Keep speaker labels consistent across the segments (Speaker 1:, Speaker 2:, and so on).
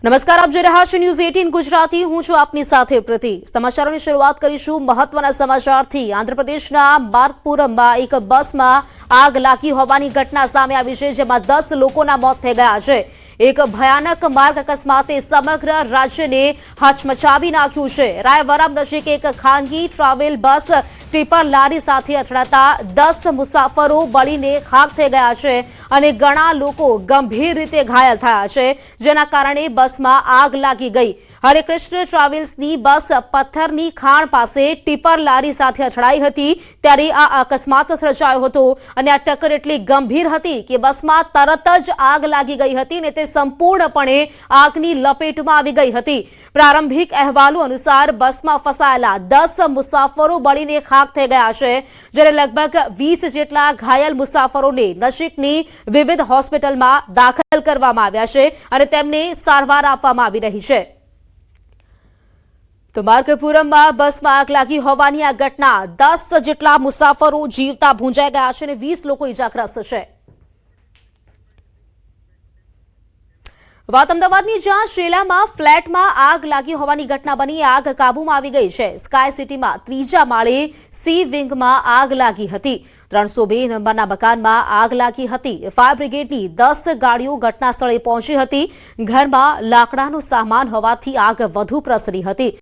Speaker 1: નમસ્કાર, આપ જોઈ રહ્યા છો ન્યૂઝ 18 ગુજરાતી। હું છું આપની સાથે પ્રતિ। સમાચારોની શરૂઆત કરીશું મહત્વના સમાચારથી। આંધ્રપ્રદેશના માર્ગપુરમમાં એક બસમાં આગ લાગી હોવાની ઘટના સામે આવી છે, જેમાં 10 લોકોના મોત થઈ ગયા છે। એક ભયાનક માર્ગ અકસ્માતે સમગ્ર રાજ્યને હચમચાવી નાખ્યું છે। રાયવરમ નજીક એક ખાનગી ટ્રાવેલ બસ ટિપર લારી સાથે અથડાતા 10 મુસાફરો બળીને ખાખ થઈ ગયા છે અને ઘણા લોકો ગંભીર રીતે ઘાયલ થયા છે, જેના કારણે બસમાં આગ લાગી ગઈ। હરેકૃષ્ણ ટ્રાવેલ્સની બસ પથ્થરની ખાણ પાસે ટિપર લારી સાથે અથડાઈ હતી, ત્યારે આ અકસ્માત સર્જાયો હતો અને આ ટક્કર એટલી ગંભીર હતી કે બસમાં તરત જ આગ લાગી ગઈ હતી અને તે સંપૂર્ણપણે આગની લપેટમાં આવી ગઈ હતી। પ્રારંભિક અહેવાલો અનુસાર બસમાં ફસાયેલા 10 મુસાફરો બળીને ખાખ થઈ ગયા છે, જ્યારે લગભગ 20 જેટલા ઘાયલ મુસાફરોને નજીકની વિવિધ હોસ્પિટલમાં દાખલ કરવામાં આવ્યા છે અને તેમને સારવાર આપવામાં આવી રહી છે। તો માર્ગપુરમમાં બસમાં આગ લાગી હોવાની આ ઘટના 10 જેટલા મુસાફરો જીવતા ભૂંજાઈ ગયા છે અને 20 લોકો ઇજાગ્રસ્ત છે। વાત અમદાવાદની, જ્યાં શેલામાં ફ્લેટમાં આગ લાગી હોવાની ઘટના બની। આગ કાબૂમાં આવી ગઈ છે। સ્કાય સિટીમાં 3જા માળે સી વિંગમાં આગ લાગી હતી। 302 નંબરના મકાનમાં આગ લાગી હતી। ફાયર બ્રિગેડની 10 ગાડીઓ ઘટના સ્થળે પહોંચી હતી। ઘરમાં લાકડાનો સામાન હોવાથી આગ વધુ પ્રસરી હતી।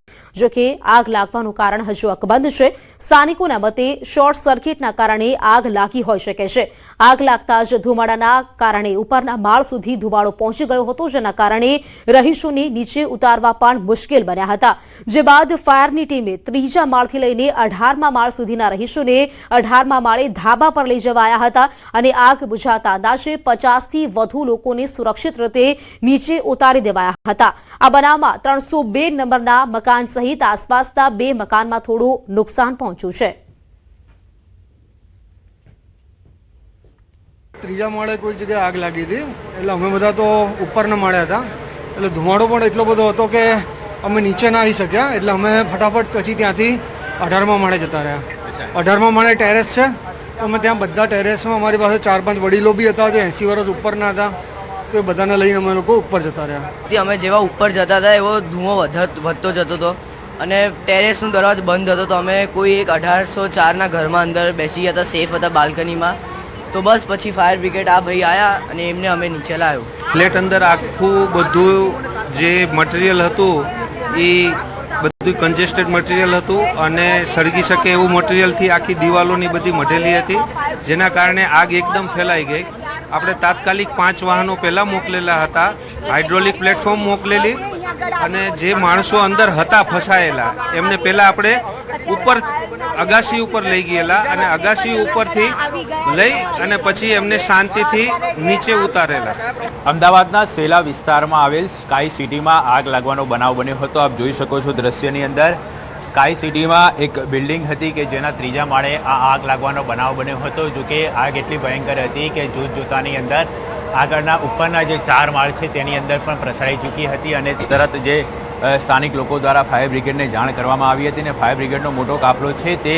Speaker 1: જોકે આગ લાગવાનું કારણ હજુ અકબંધ છે। સ્થાનિકોના મતે શોર્ટ સર્કિટના કારણે આગ લાગી હોઈ શકે છે। આગ લાગતા જ ધુમાડાના કારણે ઉપરના માળ સુધી ધુમાડો પહોંચી ગયો હતો, જેના કારણે રહીશોને નીચે ઉતારવા પણ મુશ્કેલ બન્યા હતા। જે બાદ ફાયરની ટીમે 3જા માળથી લઈને 18મા માળ સુધીના રહીશોને 18મા માળે ધાબા પર લઈ જવાયા હતા અને આગ બુઝાતા અંદાજે 50થી વધુ લોકોને સુરક્ષિત રીતે નીચે ઉતારી દેવાયા હતા। આ બનાવમાં 302 નંબરના મકાન સહિત આસપાસના 2 મકાનમાં થોડું નુકસાન પહોંચ્યું છે।
Speaker 2: ત્રીજા માળે કોઈ જગ્યાએ આગ લાગી હતી, એટલે અમે બધા તો ઉપરના માળે હતા, એટલે ધુમાડો પણ એટલો બધો હતો કે અમે નીચે ના આવી શક્યા, એટલે અમે ફટાફટ પછી ત્યાંથી 18મા માળે જતા રહ્યા। 18મા માળે ટેરેસ છે, તો અમે ત્યાં બધા ટેરેસમાં અમારી પાસે 4-5 વડીલો બી હતા જે 80 વર્ષ ઉપરના હતા, તો એ બધાને લઈને અમે લોકો ઉપર જતા રહ્યા।
Speaker 3: અમે જેવા ઉપર જતા હતા એવો ધુઓ વધતો જતો હતો અને ટેરેસનો દરવાજો બંધ હતો, તો અમે કોઈ એક 1804ના ઘરમાં અંદર બેસી ગયા હતા, સેફ હતા બાલ્કનીમાં। તો બસ પછી ફાયર બ્રિગેડ આ ભાઈ આવ્યા અને એમને અમે નીચે લાવ્યો।
Speaker 4: ફ્લેટ અંદર આખું બધું જે મટીરિયલ હતું એ બધું કન્જેસ્ટેડ મટીરિયલ હતું અને સળગી શકે એવું મટીરિયલથી આખી દિવાલોની બધી મઢેલી હતી, જેના કારણે આગ એકદમ ફેલાઈ ગઈ। આપણે તાત્કાલિક 5 વાહનો પહેલાં મોકલેલા હતા, હાઇડ્રોલિક પ્લેટફોર્મ મોકલેલી અને જે માણસો અંદર હતા ફસાયેલા એમને પહેલાં આપણે ઉપર અગાશી ઉપર લઈ ગયેલા અને અગાશી ઉપરથી લઈ અને પછી એમને શાંતિથી નીચે ઉતારેલા।
Speaker 5: અમદાવાદના શેલા વિસ્તારમાં આવેલ સ્કાય સિટીમાં આગ લાગવાનો બનાવ બન્યો હતો। આપ જોઈ શકો છો દ્રશ્યની અંદર, સ્કાય સિટીમાં એક બિલ્ડિંગ હતી કે જેના 3જા માળે આ આગ લાગવાનો બનાવ બન્યો હતો। જો કે આગ એટલી ભયંકર હતી કે જોતાની અંદર આગળના ઉપરના જે 4 માળ છે તેની અંદર પણ પ્રસરાઈ ચૂકી હતી અને તરત જે સ્થાનિક લોકો દ્વારા ફાયર બ્રિગેડને જાણ કરવામાં આવી હતી અને ફાયર બ્રિગેડનો મોટો કાફલો છે તે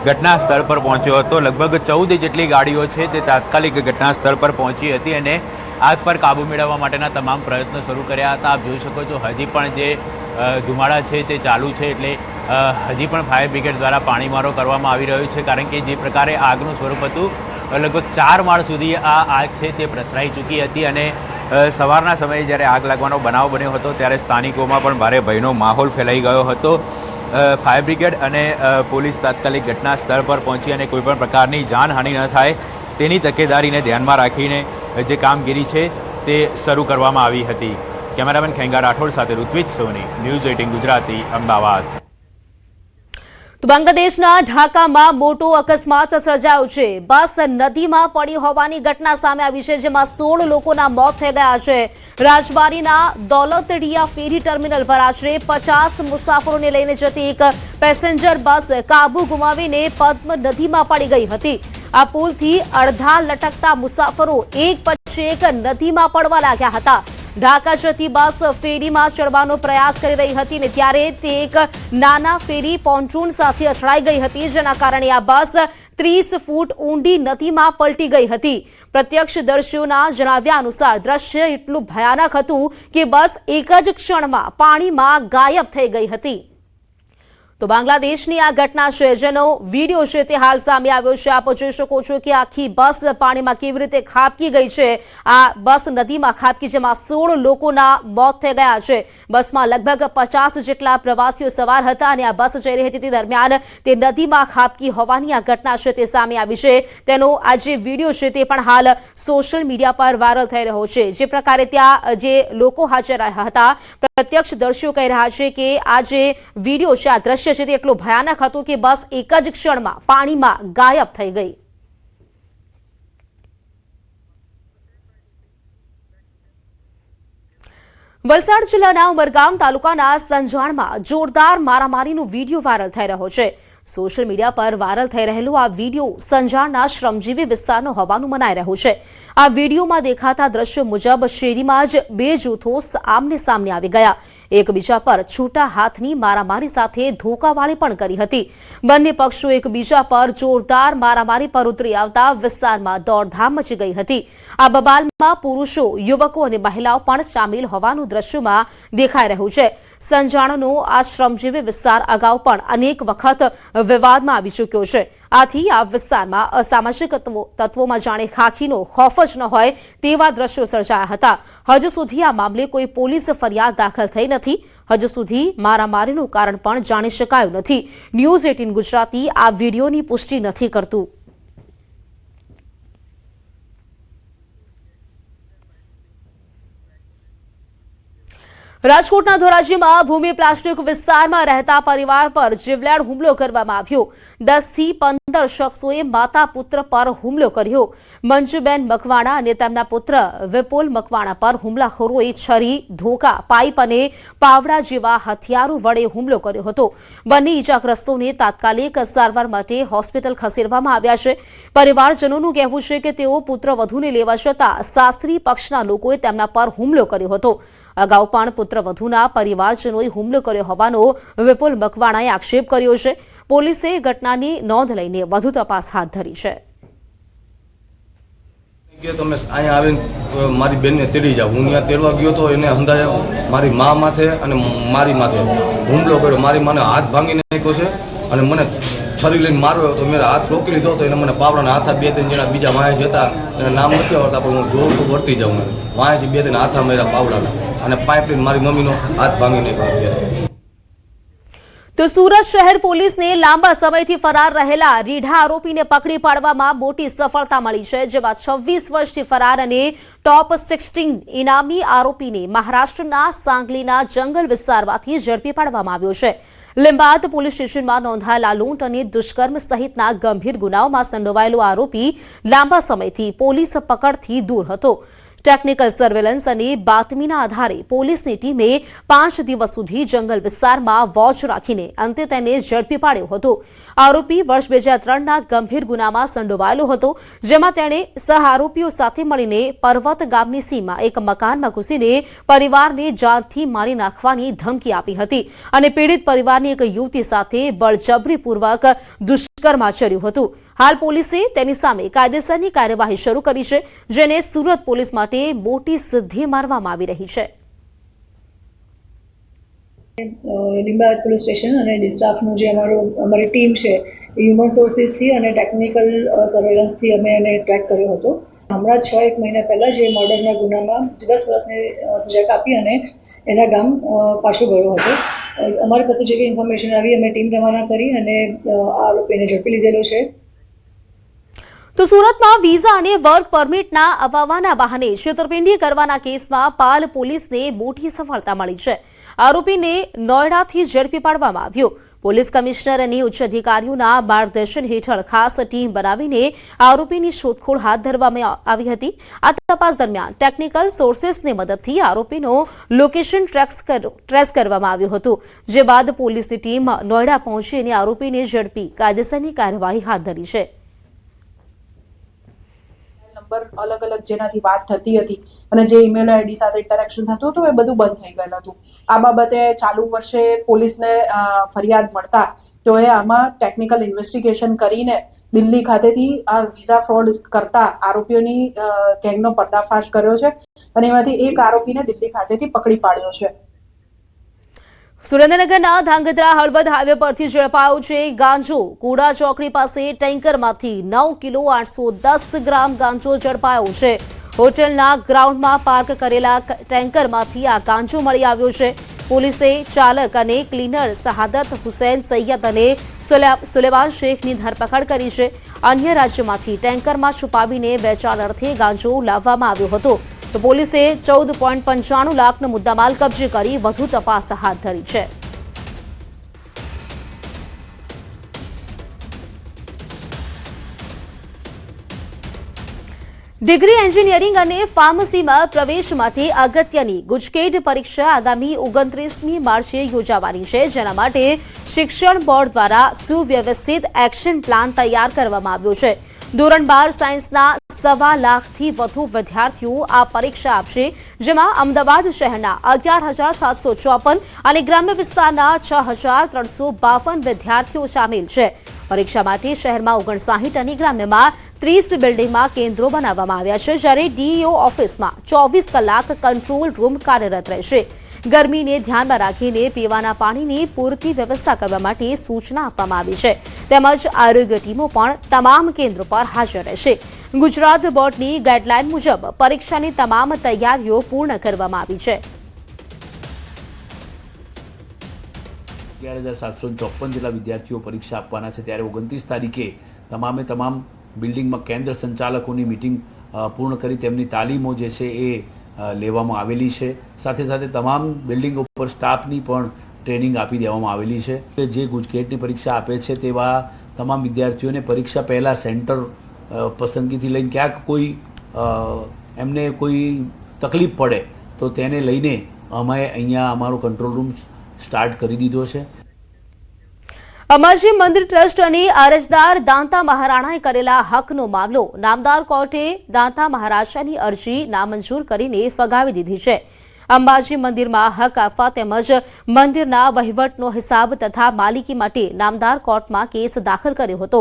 Speaker 5: ઘટના સ્થળ પર પહોંચ્યો હતો। લગભગ 14 જેટલી ગાડીઓ છે તે તાત્કાલિક ઘટના સ્થળ પર પહોંચી હતી અને આગ પર કાબૂ મેળવવા માટેના તમામ પ્રયત્નો શરૂ કર્યા હતા। આપ જોઈ શકો છો હજી પણ જે ધુમાડા છે તે ચાલુ છે, એટલે હજી પણ ફાયર બ્રિગેડ દ્વારા પાણીમારો કરવામાં આવી રહ્યો છે, કારણ કે જે પ્રકારે આગનું સ્વરૂપ હતું લગભગ 4 માળ સુધી આ આગ છે તે પ્રસરાઈ ચૂકી હતી અને સવારના સમયે જ્યારે આગ લાગવાનો બનાવ બન્યો હતો ત્યારે સ્થાનિકોમાં પણ ભારે ભયનો માહોલ ફેલાઈ ગયો હતો। ફાયર બ્રિગેડ અને પોલીસ તાત્કાલિક ઘટના સ્થળ પર પહોંચી અને કોઈપણ પ્રકારની જાનહાનિ ન થાય તેની તકેદારીને ધ્યાનમાં રાખીને જે કામગીરી છે તે શરૂ કરવામાં આવી હતી। કેમેરામેન ખેંગા રાઠોડ સાથે ઋત્વિજ સોની, ન્યૂઝ 18 ગુજરાતી, અમદાવાદ।
Speaker 1: તો બાંગ્લાદેશના ઢાકામાં મોટો અકસ્માત સર્જાયો છે। બસ નદીમાં પડી હોવાની ઘટના સામે આવી છે, જેમાં 16 લોકોના મોત થઈ ગયા છે। રાજબારીના દૌલતડિયા ફેરી ટર્મિનલ પર આશરે 50 મુસાફરોને લઈને જતી એક પેસેન્જર બસ કાબુ ગુમાવીને પદ્મ નદીમાં પડી ગઈ હતી। આ પુલથી અડધા લટકતા મુસાફરો એક પછી એક નદીમાં પડવા લાગ્યા હતા। ઢાકા જતી બસ ફેરીમાં ચડવાનો પ્રયાસ કરી રહી હતી ને ત્યારે તે એક નાના ફેરી પોન્ટૂન સાથે અથડાઈ ગઈ હતી, જેના કારણે આ બસ 30 ફૂટ ઊંડી નદીમાં પલટી ગઈ હતી। પ્રત્યક્ષદર્શીઓના જણાવ્યા અનુસાર દ્રશ્ય એટલું ભયાનક હતું કે બસ એક જ ક્ષણમાં પાણીમાં ગાયબ થઈ ગઈ હતી। તો બાંગ્લાદેશની આ ઘટના છે, જેનો વિડીયો છે તે હાલ સામે આવ્યો છે। આપ જોઈ શકો છો કે આખી બસ પાણીમાં કેવી રીતે ખાબકી ગઈ છે। આ બસ નદીમાં ખાબકી, જેમાં 16 લોકોના મોત થઈ ગયા છે। બસમાં લગભગ 50 જેટલા પ્રવાસીઓ સવાર હતા અને આ બસ જઈ રહી હતી તે દરમિયાન તે નદીમાં ખાબકી હોવાની આ ઘટના છે તે સામે આવી છે। તેનો આ જે વિડીયો છે તે પણ હાલ સોશિયલ મીડિયા પર વાયરલ થઈ રહ્યો છે। જે પ્રકારે ત્યાં જે લોકો હાજર રહ્યા હતા, પ્રત્યક્ષદર્શીઓ કહી રહ્યા છે કે આ જે વિડીયો છે, આ દ્રશ્ય છે તે એટલું ભયાનક હતું કે બસ એક જ ક્ષણમાં પાણીમાં ગાયબ થઈ ગઈ। વલસાડ જિલ્લાના ઉમરગામ તાલુકાના સંજાણમાં જોરદાર મારામારીનો વિડીયો વાયરલ થઈ રહ્યો છે। સોશિયલ મીડિયા પર વાયરલ થઈ રહેલો આ વિડીયો સંજાણના શ્રમજીવી વિસ્તારનો હોવાનું મનાઈ રહ્યું છે। આ વિડીયોમાં દેખાતા દ્રશ્યો મુજબ શેરીમાં જ બે જૂથો આમને સામને આવી ગયા, એકબીજા પર છૂટા હાથની મારામારી સાથે ધોકાવાળી પણ કરી હતી। બંને પક્ષો એકબીજા પર જોરદાર મારામારી પર ઉતરી આવતા વિસ્તારમાં દોડધામ મચી ગઈ હતી। આ બબાલમાં પુરુષો, યુવકો અને મહિલાઓ પણ સામેલ હોવાનું દ્રશ્યોમાં દેખાઈ રહ્યું છે। સંજાણનો આ શ્રમજીવી વિસ્તાર અગાઉ પણ અનેક વખત વિવાદમાં આવી ચૂક્યો છે। આથી આ વિસ્તારમાં અસામાજિક તત્વોમાં જાણે ખાખીનો ખોફ જ ન હોય તેવા દ્રશ્યો સર્જાયા હતા। હજુ સુધી આ મામલે કોઈ પોલીસ ફરિયાદ દાખલ થઈ નથી। હજુ સુધી મારામારીનું કારણ પણ જાણી શકાયું નથી। ન્યૂઝ 18 ગુજરાતી આ વિડીયોની પુષ્ટિ નથી કરતું। રાજકોટના ધોરાજીમાં ભૂમિ પ્લાસ્ટિક વિસ્તારમાં રહેતા પરિવાર પર જીવલેણ હુમલો કરવામાં આવ્યો। 10 થી 15 શખ્સોએ માતા પુત્ર પર હુમલો કર્યો। મંજુબેન મકવાણા અને તેમના પુત્ર વિપુલ મકવાણા પર હુમલાખોરોએ છરી, ધોકા, પાઇપ અને પાવડા જેવા હથિયારો વડે હુમલો કર્યો હતો। બંને ઇજાગ્રસ્તોને તાત્કાલિક સારવાર માટે હોસ્પિટલ ખસેડવામાં આવ્યા છે। પરિવારજનોનું કહેવું છે કે તેઓ પુત્રવધૂને લેવા જતા સાસરી પક્ષના લોકોએ તેમના પર હુમલો કર્યો હતો। અગાઉ પણ પુત્રવધૂના પરિવારજનોએ હુમલો કર્યો હોવાનો વિપુલ મકવાણાએ આક્ષેપ કર્યો છે। પોલીસે ઘટનાની નોંધ લઈને વધુ તપાસ હાથ ધરી છે।
Speaker 6: કે તમે અહીંયા આવીને મારી બેનને તેડી જાઓ, હું ત્યાં તેડવા ગયો તો એને અંદાજે મારી મા માથે અને મારી માથે હુમલો કર્યો। મારી માને હાથ ભાંગી નાખ્યો છે અને મને છરી લઈને માર્યો તો મેં હાથ રોકી લીધો તો એને મને પાવડાના હાથા 2-3 જણા બીજા વાંહે જતા, એને નામ નથી આવડતા પણ હું જોઉં તો વર્તી જાઉં, વાંહેથી 2-3 હાથા માર્યા પાવડાના અને પાઇપ લઈને મારી મમ્મીનો હાથ ભાંગી નાખ્યો।
Speaker 1: તો સુરત શહેર પોલીસને લાંબા સમયથી ફરાર રહેલા રીઢા આરોપીને પકડી પાડવામાં મોટી સફળતા મળી છે। જેમાં 26 વર્ષથી ફરાર અને ટોપ 16 ઇનામી આરોપીને મહારાષ્ટ્રના સાંગલીના જંગલ વિસ્તારમાંથી ઝડપી પાડવામાં આવ્યો છે। લીંબાદ પોલીસ સ્ટેશનમાં નોંધાયેલા લૂંટ અને દુષ્કર્મ સહિતના ગંભીર ગુનાઓમાં સંડોવાયેલો આરોપી લાંબા સમયથી પોલીસ પકડથી દૂર હતો। ટેકનિકલ સર્વેલન્સ અને બાતમીના આધારે પોલીસની ટીમે 5 દિવસ સુધી જંગલ વિસ્તારમાં વોચ રાખીને અંતે તેને ઝડપી પાડ્યો હતો। આરોપી વર્ષ 2003ના ગંભીર ગુનામાં સંડોવાયેલો હતો, જેમાં તેણે સહ આરોપીઓ સાથે મળીને પર્વત ગામની સીમમાં એક મકાનમાં ઘૂસીને પરિવારને જાનથી મારી નાખવાની ધમકી આપી હતી અને પીડિત પરિવારની એક યુવતી સાથે બળજબરીપૂર્વક દુષ્કર્મ આચર્યું હતું। હાલ પોલીસે તેની સામે કાયદેસરની કાર્યવાહી શરૂ કરી છે, જેને સુરત પોલીસ માટે મોટી સિદ્ધિ માનવામાં આવી રહી છે।
Speaker 7: લીંબાયત પોલીસ સ્ટેશન અને ડિસ્ટાફનું જે અમારી ટીમ છે એ હ્યુમન સોર્સિસથી અને ટેકનિકલ સર્વેલન્સથી અમે એને ટ્રેક કર્યો હતો। હમણાં 6-1 મહિના પહેલાં જે મર્ડરના ગુનામાં 10 વર્ષની સજા કાપી અને એના ગામ પાછો ગયો હતો। અમારી પાસે જેવી ઇન્ફોર્મેશન આવી અમે ટીમ રવાના કરી અને આ આરોપીને ઝડપી લીધેલો છે।
Speaker 1: તો સુરતમાં વિઝા અને વર્ક પરમિટના અપાવવાના બહાને છેતરપિંડી કરવાના કેસમાં પાલ પોલીસને મોટી સફળતા મળી છે। આરોપીને નોઈડાથી ઝડપી પાડવામાં આવ્યો। પોલીસ કમિશનર અને ઉચ્ચ અધિકારીઓના માર્ગદર્શન હેઠળ ખાસ ટીમ બનાવીને આરોપીની શોધખોળ હાથ ધરવામાં આવી હતી। આ તપાસ દરમિયાન ટેકનિકલ સોર્સિસની મદદથી આરોપીનો લોકેશન ટ્રેસ કરવામાં આવ્યું હતું, જે બાદ પોલીસની ટીમ નોઈડા પહોંચી અને આરોપીને ઝડપી કાયદેસરની કાર્યવાહી હાથ ધરી છે।
Speaker 8: નંબર અલગ અલગ જેનાથી વાત થતી હતી અને જે ઈમેલ આઈડી સાથે ઇન્ટરેક્શન થતું હતું એ બધું બંધ થઈ ગયેલું હતું. આ બાબતે ચાલુ વર્ષે પોલીસને ફરિયાદ મળતા તો એ આમાં ટેકનિકલ ઇન્વેસ્ટિગેશન કરીને દિલ્હી ખાતેથી આ વિઝા ફ્રોડ કરતા આરોપીઓની ગેંગનો પર્દાફાશ કર્યો છે અને એમાંથી એક આરોપીને દિલ્હી ખાતેથી પકડી પાડ્યો છે.
Speaker 1: સુરેન્દ્રનગરના ધાંગધ્રા હળવદ હાઈવે પરથી ઝડપાયો છે ગાંજો. કુડા ચોકડી પાસે ટેન્કરમાંથી 9 કિલો 810 ગ્રામ ગાંજો ઝડપાયો છે. હોટેલના ગ્રાઉન્ડમાં પાર્ક કરેલા ટેન્કરમાંથી આ ગાંજો મળી આવ્યો છે. પોલીસે ચાલક અને ક્લીનર શહાદત હુસૈન સૈયદ અને સુલેમાન શેખની ધરપકડ કરી છે. અન્ય રાજ્યમાંથી ટેન્કરમાં છુપાવીને વેચાણ અર્થે ગાંજો લાવવામાં આવ્યો હતો. તો પોલીસે 14.95 લાખનો મુદ્દામાલ કબજે કરી વધુ તપાસ હાથ ધરી છે. ડિગ્રી એન્જિનિયરિંગ અને ફાર્મસીમાં પ્રવેશ માટે અગત્યની ગુજકેટ પરીક્ષા આગામી 29મી માર્ચે યોજાવાની છે, જેના માટે શિક્ષણ બોર્ડ દ્વારા સુવ્યવસ્થિત એક્શન પ્લાન તૈયાર કરવામાં આવ્યો છે. ધોરણ 12 સાયન્સના 1.25 લાખથી વધુ વિદ્યાર્થીઓ આ પરીક્ષા આપશે, જેમાં અમદાવાદ શહેરના 11,754 અને ગ્રામ્ય વિસ્તારના 6,352 વિદ્યાર્થીઓ સામેલ છે. પરીક્ષા માટે શહેરમાં 59 અને ગ્રામ્યમાં 30 બિલ્ડિંગમાં કેન્દ્રો બનાવવામાં આવ્યા છે, જ્યારે ડીઈઓ ઓફિસમાં 24 કલાક કંટ્રોલ રૂમ કાર્યરત રહેશે. ગરમીને ધ્યાનમાં રાખીને પીવાના પાણીની પૂરતી વ્યવસ્થા કરવા માટે સૂચના આપવામાં આવી છે, તેમજ આરોગ્ય ટીમો પણ તમામ કેન્દ્રો પર હાજર રહેશે. ગુજરાત બોર્ડની ગાઈડલાઈન મુજબ પરીક્ષાની તમામ તૈયારીઓ પૂર્ણ કરવામાં આવી છે.
Speaker 9: 11,754 જેટલા વિદ્યાર્થીઓ પરીક્ષા આપવાના છે, ત્યારે 29 તારીખે તમામે તમામ બિલ્ડિંગમાં કેન્દ્ર સંચાલકોની મિટિંગ પૂર્ણ કરી તેમની તાલીમો જે છે એ લેવામાં આવેલી છે. સાથે સાથે તમામ બિલ્ડિંગો પર સ્ટાફની પણ ટ્રેનિંગ આપી દેવામાં આવેલી છે. જે ગુજકેટની પરીક્ષા આપે છે તેવા તમામ વિદ્યાર્થીઓને પરીક્ષા પહેલાં સેન્ટર પસંદગીથી લઈને ક્યાંક કોઈ એમને કોઈ તકલીફ પડે તો તેને લઈને અમે અહીંયા અમારો કંટ્રોલ રૂમ સ્ટાર્ટ કરી દીધો છે.
Speaker 1: અંબાજી મંદિર ટ્રસ્ટ અને અરજદાર દાંતા મહારાણાએ કરેલા હકનો મામલો નામદાર કોર્ટે દાંતા મહારાજાની અરજી નામંજૂર કરીને ફગાવી દીધી છે. અંબાજી મંદિરમાં હક આપવા તેમજ મંદિરના વહીવટનો હિસાબ તથા માલિકી માટે નામદાર કોર્ટમાં કેસ દાખલ કર્યો હતો.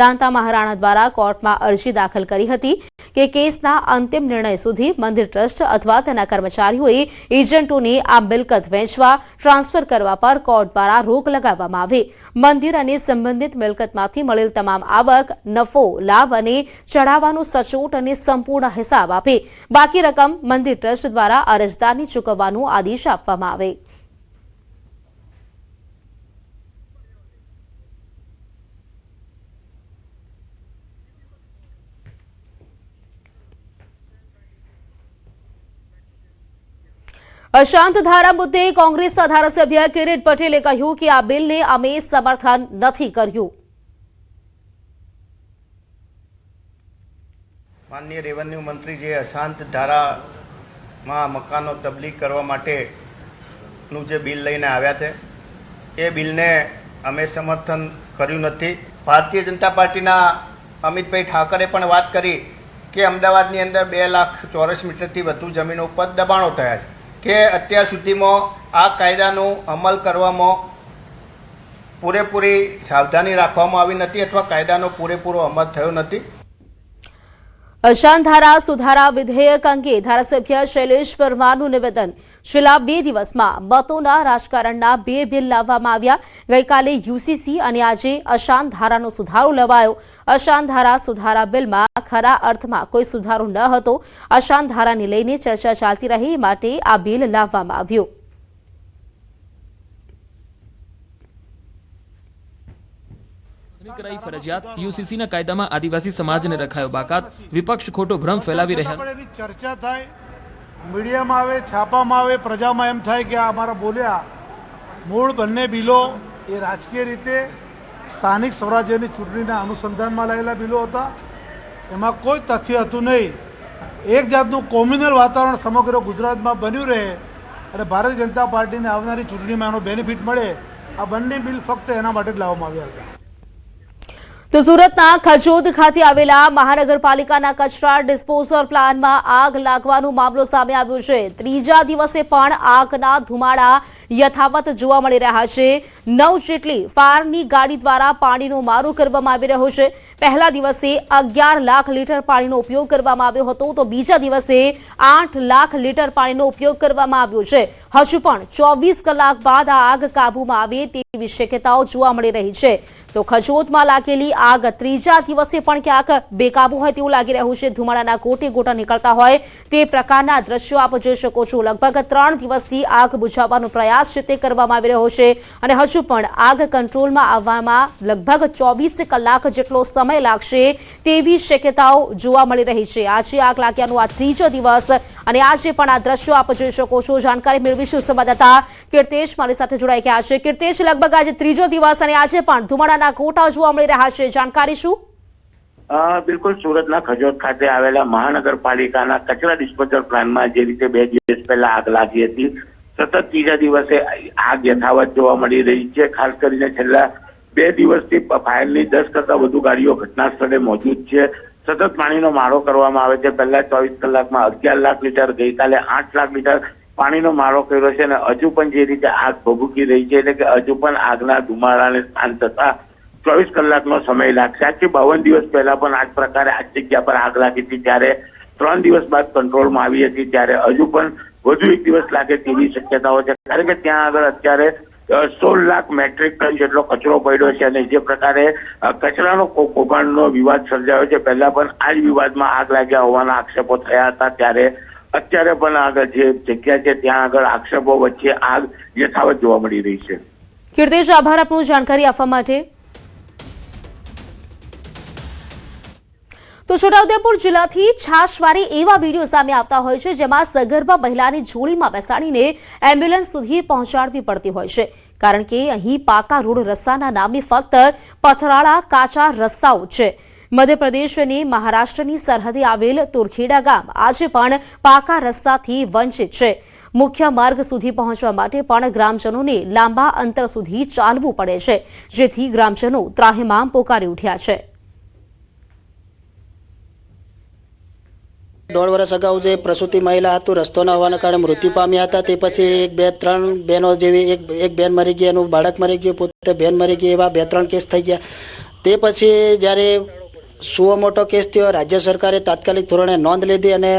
Speaker 1: દાંતા મહારાણા દ્વારા કોર્ટમાં અરજી દાખલ કરી હતી કે કેસના અંતિમ નિર્ણય સુધી મંદિર ટ્રસ્ટ અથવા તેના કર્મચારીઓએ એજન્ટોને આ મિલકત વેચવા, ટ્રાન્સફર કરવા પર કોર્ટ દ્વારા રોક લગાવવામાં આવે. મંદિર અને સંબંધિત મિલકતમાંથી મળેલ તમામ આવક, નફો, લાભ અને ચઢાવાનો સચોટ અને સંપૂર્ણ હિસાબ આપે. બાકી રકમ મંદિર ટ્રસ્ટ દ્વારા અરજદારને ચૂકવવાનો આદેશ આપવામાં આવે. અશાંત ધારા મુદ્દે કોંગ્રેસના ધારાસભ્ય કિરીટ પટેલે કહ્યું કે આ બિલને અમે સમર્થન નથી કર્યું.
Speaker 10: માનનીય રેવન્યુ મંત્રી જે અશાંત ધારામાં મકાનો તબદીલ કરવા માટેનું જે બિલ લઈને આવ્યા છે એ બિલને અમે સમર્થન કર્યું નથી. ભારતીય જનતા પાર્ટીના અમિતભાઈ ઠાકરે પણ વાત કરી કે અમદાવાદની અંદર 2 લાખ ચોરસ મીટરથી વધુ જમીનો ઉપર દબાણો થયા છે, કે અત્યાર સુધીમાં આ કાયદાનો અમલ કરવામાં પૂરેપૂરી સાવધાની રાખવામાં આવી નથી અથવા કાયદાનો પૂરેપૂરો અમલ થયો નથી.
Speaker 1: અશાંત ધારા સુધારા વિધેયક અંગે ધારાસભ્ય શૈલેષ પરમારનું નિવેદન. છેલ્લા 2 દિવસમાં મતોના રાજકારણના 2 બિલ લાવવામાં આવ્યા. ગઈકાલે યુસીસી અને આજે અશાંત ધારાનો સુધારો લેવાયો. અશાંત ધારા સુધારા બિલમાં ખરા અર્થમાં કોઈ સુધારો ન હતો. અશાંત ધારાને લઈને ચર્ચા ચાલતી રહી, માટે આ બિલ લાવવામાં આવ્યું.
Speaker 11: કરાઈ ફરજિયાત. યુસીસીના કાયદામાં આદિવાસી સમાજને રખાયો બાકાત. વિપક્ષ ખોટો ભ્રમ ફેલાવી રહ્યા.
Speaker 12: ચર્ચા થાય, મીડિયામાં આવે, છાપામાં આવે, પ્રજામાં એમ થાય કે આ અમારા બોલ્યા. મૂળ બંને બિલો એ રાજકીય રીતે સ્થાનિક સ્વરાજ્યની ચૂંટણીના અનુસંધાનમાં લાયેલા બિલો હતા. એમાં કોઈ તથ્ય હતું નહીં. એક જાતનું કોમ્યુનલ વાતાવરણ સમગ્ર ગુજરાતમાં બન્યું રહે અને ભારતીય જનતા પાર્ટીને આવનારી ચૂંટણીમાં એનો બેનિફિટ મળે, આ બંને બિલ ફક્ત એના માટે જ લાવવામાં આવ્યા હતા.
Speaker 1: તો સુરતના ખજોદ ખાતે આવેલા મહાનગરપાલિકાના કચરા ડિસ્પોઝલ પ્લાન્ટમાં આગ લાગવાનો મામલો સામે આવ્યો છે. ત્રીજા દિવસે પણ આગના ધુમાડા યથાવત જોવા મળી રહ્યા છે. 9 જેટલી ફાયરની ગાડી દ્વારા પાણીનો મારો કરવામાં આવી રહ્યો છે. પહેલા દિવસે 11 લાખ લીટર પાણીનો ઉપયોગ કરવામાં આવ્યો હતો, તો બીજા દિવસે 8 લાખ લીટર પાણીનો ઉપયોગ કરવામાં આવ્યો છે. હજુ પણ 24 કલાક બાદ આ આગ કાબૂમાં આવે તેવી શક્યતાઓ જોવા મળી રહી છે. તો ખજોદમાં લાગેલી આગ ત્રીજા દિવસે પણ ક્યાંક બેકાબુ હોય તેવું લાગી રહ્યું છે. ધુમાડાના ગોટે ગોટા નીકળતા હોય તે પ્રકારના દ્રશ્યો આપ જોઈ શકો છો. લગભગ 3 દિવસથી આગ બુઝાવવાનો પ્રયાસ છે તે કરવામાં આવી રહ્યો છે અને હજુ પણ આગ કંટ્રોલમાં આવવામાં લગભગ 24 કલાક જેટલો સમય લાગશે તેવી શક્યતાઓ જોવા મળી રહી છે. આજે આગ લાગ્યાનો આ ત્રીજો દિવસ અને આજે પણ આ દ્રશ્યો આપ જોઈ શકો છો. જાણકારી મેળવીશું સંવાદદાતા કીર્તેશ મારી સાથે જોડાઈ ગયા છે. કીર્તેશ, લગભગ આજે ત્રીજો દિવસ અને આજે પણ ધુમાડાના ગોટા જોવા મળી રહ્યા છે. જાણકારી શું?
Speaker 13: બિલકુલ, સુરતના ખજોદ ખાતે આવેલા મહાનગરપાલિકાના કચરા ડિસ્પોઝલ પ્લાન્ટમાં જે રીતે 2 દિવસ પહેલા આગ લાગી હતી, સતત ત્રીજા દિવસે આગ યથાવત જોવા મળી રહી છે. ખાસ કરીને છેલ્લા 2 દિવસથી ફાયરની 10 કરતા વધુ ગાડીઓ ઘટના સ્થળે મોજૂદ છે. સતત પાણીનો મારો કરવામાં આવે છે. પહેલા 24 કલાકમાં 11 લાખ લીટર, ગઈકાલે 8 લાખ લીટર પાણીનો મારો કર્યો છે અને હજુ પણ જે રીતે આગ ભભૂકી રહી છે, એટલે કે હજુ પણ આગના ધુમાડાને શાંત થતા 24 કલાકનો સમય લાગશે. આજથી 52 દિવસ પહેલા પણ આ જ પ્રકારે આ જગ્યા પર આગ લાગી હતી, ત્યારે 3 દિવસ બાદ કંટ્રોલમાં આવી હતી. ત્યારે હજુ પણ વધુ 1 દિવસ લાગે તેવી શક્યતાઓ છે, કારણ કે ત્યાં આગળ અત્યારે 16 લાખ મેટ્રિક ટન જેટલો કચરો પડ્યો છે અને જે પ્રકારે કચરાનો કૌભાંડનો વિવાદ સર્જાયો છે, પહેલા પણ આ જ વિવાદમાં આગ લાગ્યા હોવાના આક્ષેપો થયા હતા. ત્યારે અત્યારે પણ આગળ જે જગ્યા છે ત્યાં આગળ આક્ષેપો વચ્ચે આગ યથાવત જોવા મળી રહી છે.
Speaker 1: કીર્તેશ, આભાર આપનું જાણકારી આપવા માટે. તો છોટાઉદેપુર જિલ્લાથી છાશવારે એવા વિડીયો સામે આવતા હોય છે જેમાં સગર્ભા મહિલાને જોડીમાં બેસાડીને એમ્બ્યુલન્સ સુધી પહોંચાડવી પડતી હોય છે, કારણ કે અહીં પાકા રોડ રસ્તાના નામે ફક્ત પથરાળા કાચા રસ્તાઓ છે. મધ્યપ્રદેશ અને મહારાષ્ટ્રની સરહદે આવેલ તુરખેડા ગામ આજે પણ પાકા રસ્તાથી વંચિત છે. મુખ્ય માર્ગ સુધી પહોંચવા માટે પણ ગ્રામજનોને લાંબા અંતર સુધી ચાલવું પડે છે, જેથી ગ્રામજનો ત્રાહિમામ પોકારી ઉઠ્યા છે.
Speaker 14: 1.5 વર્ષ અગાઉ જે પ્રસૂતિ મહિલા હતું, રસ્તો ન હોવાના કારણે મૃત્યુ પામ્યા હતા. તે પછી 1, 2, 3 બહેનો જેવી એક બેન મરી ગઈ, એનું બાળક મરી ગયું, પોતે બેન મરી ગઈ, એવા 2-3 કેસ થઈ ગયા. તે પછી જ્યારે સુઓ મોટો કેસ થયો, રાજ્ય સરકારે તાત્કાલિક ધોરણે નોંધ લીધી અને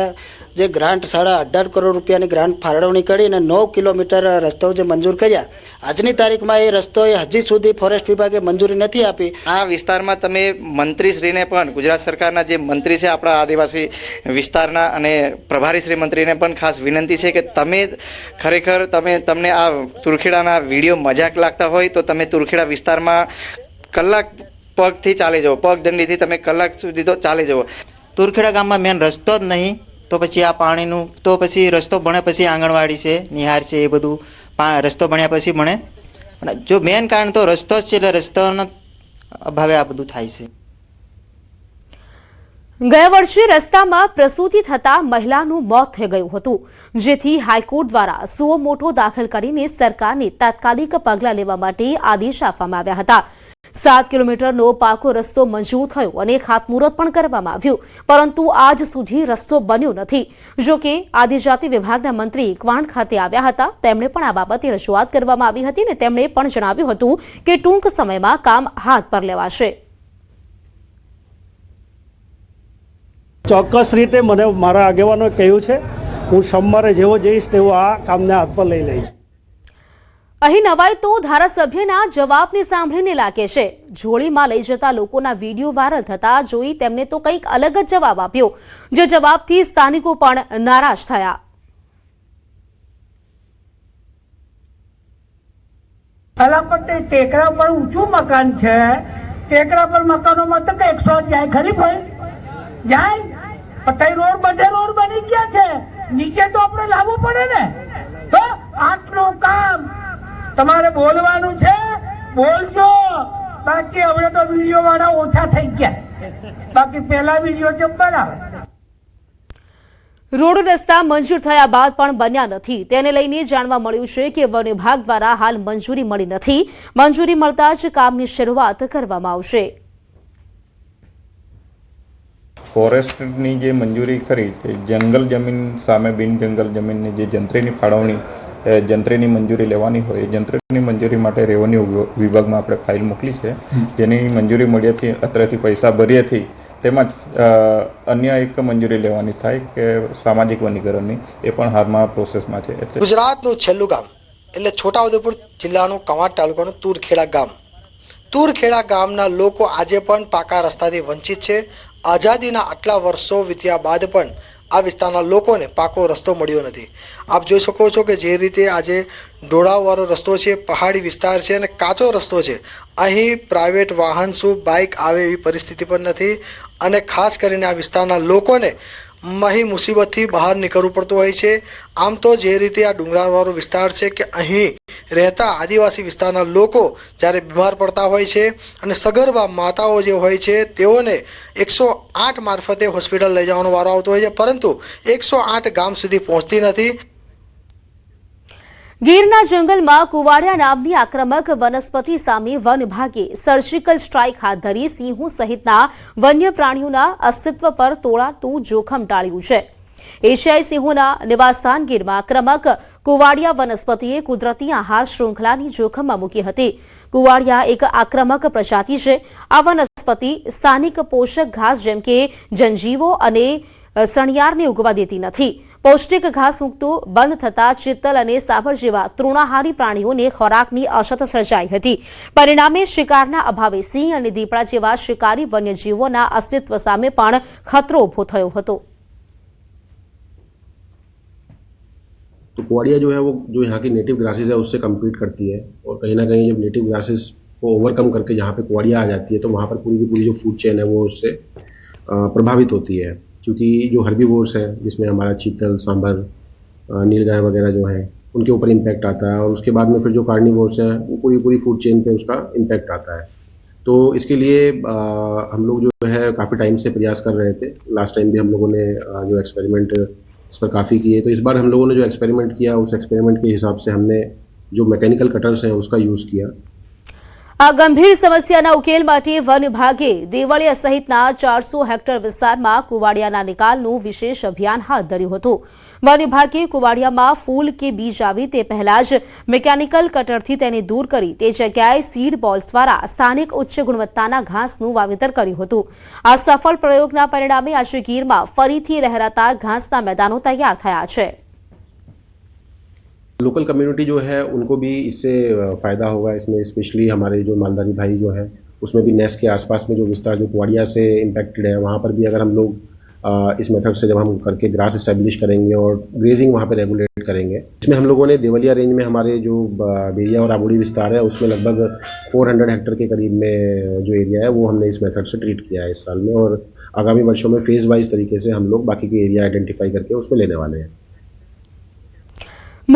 Speaker 14: જે ગ્રાન્ટ 18.5 કરોડ રૂપિયાની ગ્રાન્ટ ફાળવણી કરી અને 9 કિલોમીટર રસ્તાઓ જે મંજૂર કર્યા. આજની તારીખમાં એ રસ્તોએ હજી સુધી ફોરેસ્ટ વિભાગે મંજૂરી નથી આપી.
Speaker 15: આ વિસ્તારમાં તમે મંત્રીશ્રીને પણ, ગુજરાત સરકારના જે મંત્રી છે આપણા આદિવાસી વિસ્તારના, અને પ્રભારી શ્રી મંત્રીને પણ ખાસ વિનંતી છે કે તમે ખરેખર તમને આ તુરખેડાના વિડીયો મજાક લાગતા હોય તો તમે તુરખેડા વિસ્તારમાં કલાક પગથી ચાલી જાઓ, પગદંડીથી તમે કલાક સુધી તો ચાલી જાઓ.
Speaker 16: તુરખેડા ગામમાં મેન રસ્તો જ નહીં, તો પછી આ પાણીનું તો પછી રસ્તો બને પછી આંગણવાડી છે, નિહાર છે, એ બધું રસ્તો બન્યા પછી બને. પણ જો મેન કારણ તો રસ્તો જ છે, એટલે રસ્તાના અભાવે આ બધું થાય છે.
Speaker 1: ગયા વર્ષે રસ્તામાં પ્રસૂતિ થતા મહિલાનું મોત થઈ ગયું હતું, જેથી હાઈકોર્ટ દ્વારા સુઓ મોટો દાખલ કરીને સરકારને તાત્કાલિક પગલાં લેવા માટે આદેશ આપવામાં આવ્યા હતા. 7 કિલોમીટરનો પાકો રસ્તો મંજૂર થયો અને ખાતમુહૂર્ત પણ કરવામાં આવ્યું, પરંતુ આજ સુધી રસ્તો બન્યો નથી. જોકે આદિજાતિ વિભાગના મંત્રી ક્વાંટ ખાતે આવ્યા હતા, તેમણે પણ આ બાબતે રજૂઆત કરવામાં આવી હતી અને તેમણે પણ જણાવ્યું હતું કે ટૂંક સમયમાં કામ હાથ પર લેવાશે.
Speaker 17: ચોક્કસ રીતે મને મારા આગેવાનોએ કહ્યું છે, હું સોમવારે જેવો જઈશ તેવો આ કામને હાથ પર લઈ લઈશ.
Speaker 1: અહીં નવાઈ તો ધારાસભ્યના જવાબને સાંભળીને લાગે છે. જોડીમાં લઈ જતા લોકોના વિડીયો વાયરલ થતા જોઈ તેમને તો કંઈક અલગ જ જવાબ આપ્યો, જે જવાબથી સ્થાનિકો પણ નારાજ થયા.
Speaker 18: અલાપટ્ટી ટેકરા પર ઊંચું મકાન છે, ટેકરા પર મકાનોમાં તો 100 જાય ખરી ભાઈ જાય, પતાઈ રોડ બધે રોડ બની ગયા છે, નીચે તો આપણે લાવવું પડે ને. તો આટલું કામ તમારે બોલવાનું છે, બોલજો. બાકી હવે તો વિડીયો વાળા ઓછા થઈ ગયા, બાકી પહેલા વિડીયો જબ્બર આવે.
Speaker 1: રોડ રસ્તા મંજૂર થયા બાદ પણ બન્યા નથી, તેને લઈને જાણવા મળ્યું છે કે વન વિભાગ દ્વારા હાલ મંજૂરી મળી નથી. મંજૂરી મળતા જ કામની શરૂઆત કરવામાં આવશે.
Speaker 19: ફોરેસ્ટની જે મંજૂરી ખરી તે જંગલ જમીન સામે બિન જંગલ જમીનની જે જંત્રીની ફાળવણી જંત્રીની મંજૂરી લેવાની હોય એ જંત્રીની મંજૂરી માટે રેવન્યુ વિભાગમાં આપણે ફાઇલ મોકલી છે, જેની મંજૂરી મળ્યાથી અત્રેથી પૈસા ભર્યાથી તેમજ અન્ય એક મંજૂરી લેવાની થાય કે સામાજિક વનીકરણની, એ પણ હાલમાં પ્રોસેસમાં છે. એટલે
Speaker 20: ગુજરાતનું છેલ્લું ગામ એટલે છોટાઉદેપુર જિલ્લાનું કવાંટ તાલુકાનું તુરખેડા ગામ. તુરખેડા ગામના લોકો આજે પણ પાકા રસ્તાથી વંચિત છે. આઝાદીના આટલા વર્ષો વીત્યા બાદ પણ આ વિસ્તારના લોકોને પાકો રસ્તો મળ્યો નથી. આપ જોઈ શકો છો કે જે રીતે આજે ઢોળાવવાળો રસ્તો છે, પહાડી વિસ્તાર છે અને કાચો રસ્તો છે. અહીં પ્રાઇવેટ વાહન શું બાઇક આવે એવી પરિસ્થિતિ પણ નથી અને ખાસ કરીને આ વિસ્તારના લોકોને મહી મુસીબતથી બહાર નીકળવું પડતું હોય છે. આમ તો જે રીતે આ ડુંગરાળવાળો વિસ્તાર છે કે અહીં રહેતા આદિવાસી વિસ્તારના લોકો જ્યારે બીમાર પડતા હોય છે અને સગર્ભા માતાઓ જે હોય છે તેઓને 108 મારફતે હોસ્પિટલ લઈ જવાનો વારો આવતો હોય છે, પરંતુ 108 ગામ સુધી પહોંચતી નથી.
Speaker 1: ગીરના જંગલમાં કુવાડિયા નામની આક્રમક વનસ્પતિ સામે વન વિભાગે સર્જિકલ સ્ટ્રાઇક હાથ ધરી સિંહો સહિતના વન્ય પ્રાણીઓના અસ્તિત્વ પર તોળાતું જોખમ ટાળ્યું છે. એશિયાઈ સિંહોના નિવાસસ્થાન ગીરમાં આક્રમક કુવાડિયા વનસ્પતિએ કુદરતી આહાર શૃંખલાની જોખમમાં મૂકી હતી. કુવાડિયા એક આક્રમક પ્રજાતિ છે. આ વનસ્પતિ સ્થાનિક પોષક ઘાસ જેમ કે જંજીવો અને સણિયારને ઉગવા દેતી નથી. પૌષ્ટિક ઘાસ મૂકતું બંધ થતા ચિત્તલ અને સાબર જેવા તૃણાહારી પ્રાણીઓને ખોરાકની અછત સર્જાઈ હતી. પરિણામે શિકારના અભાવે સિંહ અને દીપડા જેવા શિકારી વન્યજીવોના અસ્તિત્વ સામે પણ ખતરો ઉભો થયો હતો.
Speaker 21: तो कुआड़िया जो है वो जो यहाँ की नेटिव ग्रासेस है उससे कम्पीट करती है और कहीं ना कहीं जब नेटिव ग्रासेस को ओवरकम करके जहाँ पे कुआड़िया आ जाती है तो वहाँ पर पूरी की पूरी जो फूड चेन है वो उससे प्रभावित होती है, क्योंकि जो हर्बीवोर्स है जिसमें हमारा चीतल, सांभर, नीलगाय वगैरह जो है उनके ऊपर इम्पैक्ट आता है और उसके बाद में फिर जो कार्निवोर्स हैं वो पूरी फूड चेन पे उसका इम्पैक्ट आता है. तो इसके लिए हम लोग जो है काफ़ी टाइम से प्रयास कर रहे थे. लास्ट टाइम भी हम लोगों ने जो एक्सपेरिमेंट इस पर काफ़ी किए, तो इस बार हम लोगों ने जो एक्सपेरिमेंट किया उस एक्सपेरिमेंट के हिसाब से हमने जो मैकेनिकल कटर्स हैं उसका यूज़ किया.
Speaker 1: આ ગંભીર સમસ્યાના ઉકેલ માટે વન વિભાગે દેવળિયા સહિતના 400 હેક્ટર વિસ્તારમાં કુવાડિયાના નિકાલનું વિશેષ અભિયાન હાથ ધર્યું હતું. વન વિભાગે કુવાડિયામાં ફૂલ કે બીજ આવે તે પહેલા જ મિકેનિકલ કટરથી તેને દૂર કરી તે જગ્યાએ સીડ બોલ્સ દ્વારા સ્થાનિક ઉચ્ચ ગુણવત્તાના ઘાસનું વાવેતર કર્યું હતું. આ સફળ પ્રયોગના પરિણામે આજે ગીરમાં ફરીથી લહેરાતા ઘાસના મેદાનો તૈયાર થયા છે.
Speaker 21: लोकल कम्युनिटी जो है उनको भी इससे फ़ायदा होगा. इसमें स्पेशली हमारे जो मालधारी भाई जो है उसमें भी नेस्ट के आसपास में जो विस्तार जो कुआड़िया से इम्पैक्टेड है वहाँ पर भी अगर हम लोग इस मेथड से जब हम करके ग्रास इस्टेब्लिश करेंगे और ग्रेजिंग वहाँ पे रेगुलेट करेंगे. इसमें हम लोगों ने देवलिया रेंज में हमारे जो बेरिया और आबूड़ी विस्तार है उसमें लगभग 400 हेक्टर के करीब में जो एरिया है वो हमने इस मेथड से ट्रीट किया है इस साल में और आगामी वर्षों में फेज़ वाइज तरीके से हम लोग बाकी के एरिया आइडेंटिफाई करके उसमें लेने वाले हैं.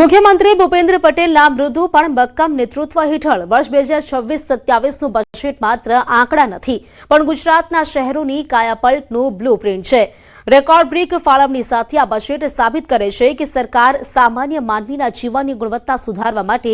Speaker 1: મુખ્યમંત્રી ભૂપેન્દ્ર પટેલના મૃદુ પણ મક્કમ નેતૃત્વ હેઠળ વર્ષ 2026-27નું બજેટ માત્ર આંકડા નથી પણ ગુજરાતના શહેરોની કાયાપલટનું બ્લુપ્રિન્ટ છે. રેકોર્ડ બ્રેક ફાળવણી સાથે આ બજેટ સાબિત કરે છે કે સરકાર સામાન્ય માનવીના જીવનની ગુણવત્તા સુધારવા માટે